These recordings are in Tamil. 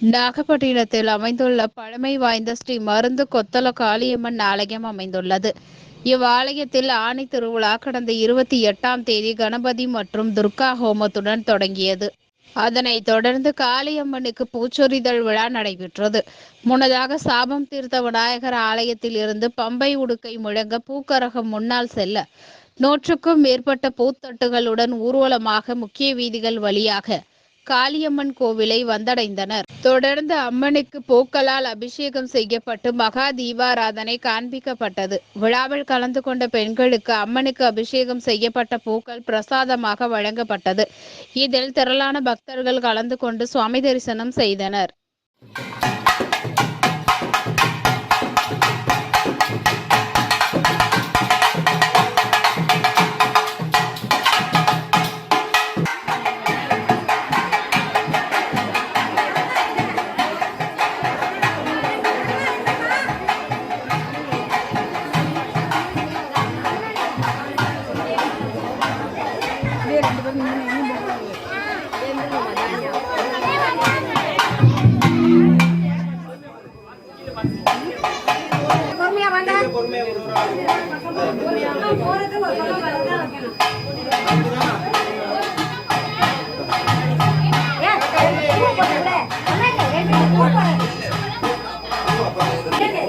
நாகப்பட்டினத்தில் அமைந்துள்ள பழமை வாய்ந்த ஸ்ரீ மருந்து கொத்தல காளியம்மன் ஆலயம் அமைந்துள்ளது. இவ்வாலயத்தில் ஆணி திருவிழா கடந்த 28ஆம் தேதி கணபதி மற்றும் துர்கா ஹோமத்துடன் தொடங்கியது. அதனைத் தொடர்ந்து காளியம்மனுக்கு பூச்சொரிதல் விழா நடைபெற்றது. முன்னதாக சாபம் தீர்த்த விநாயகர் ஆலயத்தில் இருந்து பம்பை உடுக்கை முழங்க பூக்கரகம் முன்னால் செல்ல 100க்கும் மேற்பட்ட பூத்தட்டுகளுடன் ஊர்வலமாக முக்கிய வீதிகள் வழியாக காளியம்மன் கோவிலை வந்தடைந்தனர். தொடர்ந்து அம்மனுக்கு பூக்களால் அபிஷேகம் செய்யப்பட்டு மகா தீபாராதனை காண்பிக்கப்பட்டது. விழாவில் கலந்து கொண்ட பெண்களுக்கு அம்மனுக்கு அபிஷேகம் செய்யப்பட்ட பூக்கள் பிரசாதமாக வழங்கப்பட்டது. இதில் திரளான பக்தர்கள் கலந்து கொண்டு சுவாமி தரிசனம் செய்தனர்.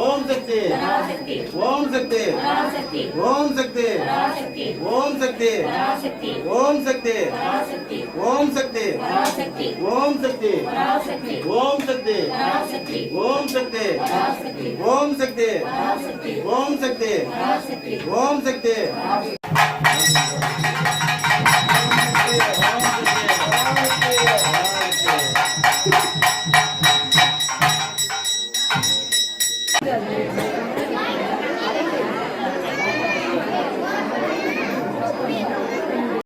ஓம் சக்தி ஓம் சக்தி ஓம் சக்தி ஓம் சக்தி ஓம் சக்தி ஓம் சக்தி ஓம் சக்தி ஓம் சக்தி ஓம் சக்தி ஓம் சக்தி ஓம் சக்தி ஓம் சக்தி